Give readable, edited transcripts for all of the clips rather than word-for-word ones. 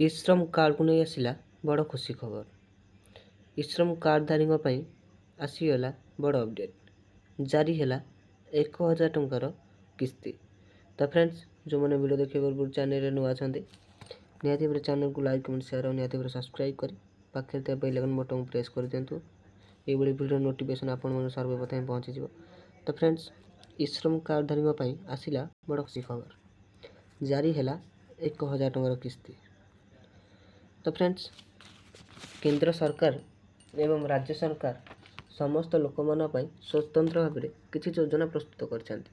ଇ-ଶ୍ରମ କାର୍ଡ଼କୁ ନେଇ ଆସିଲା ବଡ଼ ଖୁସି ଖବର। ଇ-ଶ୍ରମ କାର୍ଡ଼ଧାରୀଙ୍କ ପାଇଁ ଆସିଗଲା ବଡ଼ ଅପଡ଼େଟ୍। ଜାରି ହେଲା 1000 ଟଙ୍କାର କିସ୍ତି। ତ ଫ୍ରେଣ୍ଡସ୍, ଯେଉଁମାନେ ଭିଡ଼ିଓ ଦେଖିବା ପୂର୍ବରୁ ଚ୍ୟାନେଲରେ ନୂଆ ଅଛନ୍ତି, ନିହାତି ଭାବରେ ଚ୍ୟାନେଲକୁ ଲାଇକ୍ କମେଣ୍ଟ ସେୟାର ଆଉ ନିହାତି ଭାବରେ ସବସ୍କ୍ରାଇବ୍ କରି ପାଖରେ ଥିବା ବେଲ୍ ଆଇକନ୍ ବଟନ୍କୁ ପ୍ରେସ୍ କରିଦିଅନ୍ତୁ। ଏଇଭଳି ଭିଡ଼ିଓ ନୋଟିଫିକେସନ୍ ଆପଣମାନଙ୍କୁ ସର୍ବପ୍ରଥମେ ପହଞ୍ଚିଯିବ। ତ ଫ୍ରେଣ୍ଡସ୍, ଇ-ଶ୍ରମ କାର୍ଡ଼ଧାରୀଙ୍କ ପାଇଁ ଆସିଲା ବଡ଼ ଖୁସି ଖବର। ଜାରି ହେଲା 1000 ଟଙ୍କାର କିସ୍ତି। ତ ଫ୍ରେଣ୍ଡସ୍, କେନ୍ଦ୍ର ସରକାର ଏବଂ ରାଜ୍ୟ ସରକାର ସମସ୍ତ ଲୋକମାନଙ୍କ ପାଇଁ ସ୍ୱତନ୍ତ୍ର ଭାବରେ କିଛି ଯୋଜନା ପ୍ରସ୍ତୁତ କରିଛନ୍ତି।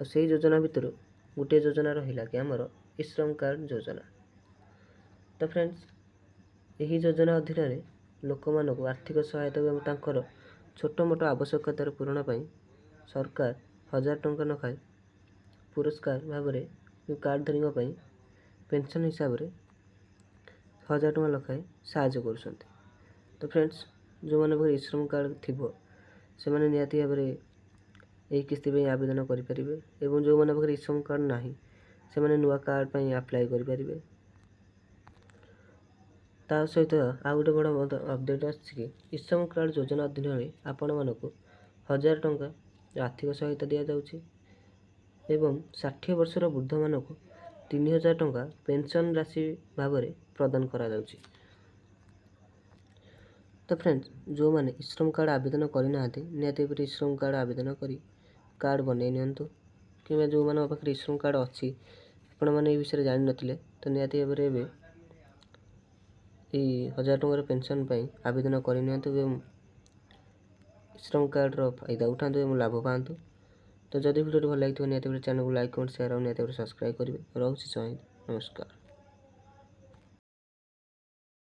ଆଉ ସେହି ଯୋଜନା ଭିତରୁ ଗୋଟିଏ ଯୋଜନା ରହିଲା କି ଆମର ଇ-ଶ୍ରମ କାର୍ଡ଼ ଯୋଜନା। ତ ଫ୍ରେଣ୍ଡସ୍, ଏହି ଯୋଜନା ଅଧୀନରେ ଲୋକମାନଙ୍କୁ ଆର୍ଥିକ ସହାୟତା ଏବଂ ତାଙ୍କର ଛୋଟ ମୋଟ ଆବଶ୍ୟକତାର ପୂରଣ ପାଇଁ ସରକାର 1000 ଟଙ୍କା ଲେଖାଏଁ ପୁରସ୍କାର ଭାବରେ କାର୍ଡ଼ଧାରୀଙ୍କ ପାଇଁ ପେନ୍ସନ୍ ହିସାବରେ 1000 ଟଙ୍କା ଲେଖାଏଁ ସାହାଯ୍ୟ କରୁଛନ୍ତି। ତ ଫ୍ରେଣ୍ଡସ୍, ଯେଉଁମାନଙ୍କ ପାଖରେ ଇ-ଶ୍ରମ କାର୍ଡ଼ ଥିବ ସେମାନେ ନିହାତି ଭାବରେ ଏହି କିସ୍ତି ପାଇଁ ଆବେଦନ କରିପାରିବେ ଏବଂ ଯେଉଁମାନଙ୍କ ପାଖରେ ଇ-ଶ୍ରମ କାର୍ଡ଼ ନାହିଁ ସେମାନେ ନୂଆ କାର୍ଡ଼ ପାଇଁ ଆପ୍ଲାଏ କରିପାରିବେ। ତା ସହିତ ଆଉ ଗୋଟେ ବଡ଼ ଅପଡ଼େଟ୍ ଆସିଛି କି ଇ-ଶ୍ରମ କାର୍ଡ଼ ଯୋଜନା ଅଧୀନରେ ଆପଣମାନଙ୍କୁ 1000 ଟଙ୍କା ଆର୍ଥିକ ସହାୟତା ଦିଆଯାଉଛି ଏବଂ 60 ବର୍ଷର ବୃଦ୍ଧମାନଙ୍କୁ 3000 ଟଙ୍କା ପେନ୍ସନ୍ ରାଶି ଭାବରେ ପ୍ରଦାନ କରାଯାଉଛି। ତ ଫ୍ରେଣ୍ଡସ୍, ଯେଉଁମାନେ ଇ-ଶ୍ରମ କାର୍ଡ଼ ଆବେଦନ କରିନାହାନ୍ତି ନିହାତି ଭାବରେ ଇ-ଶ୍ରମ କାର୍ଡ଼ ଆବେଦନ କରି କାର୍ଡ଼ ବନେଇ ନିଅନ୍ତୁ। କିମ୍ବା ଯେଉଁମାନଙ୍କ ପାଖରେ ଇ-ଶ୍ରମ କାର୍ଡ଼ ଅଛି, ଆପଣମାନେ ଏ ବିଷୟରେ ଜାଣିନଥିଲେ, ତ ନିହାତି ଭାବରେ ଏବେ ଏଇ 1000 ଟଙ୍କାର ପେନ୍ସନ୍ ପାଇଁ ଆବେଦନ କରିନିଅନ୍ତୁ ଏବଂ ଇ-ଶ୍ରମ କାର୍ଡ଼ର ଫାଇଦା ଉଠାନ୍ତୁ ଏବଂ ଲାଭ ପାଆନ୍ତୁ। ତ ଯଦି ଭିଡ଼ିଓଟି ଭଲ ଲାଗିଥିବ ନିହାତି ଭାବରେ ଚ୍ୟାନେଲକୁ ଲାଇକ୍ କମେଣ୍ଟ ସେୟାର ଆଉ ନିହାତି ଭାବରେ ସବସ୍କ୍ରାଇବ୍ କରିବେ। ରହୁଛି ଜୟ ହିନ୍ଦ, ନମସ୍କାର।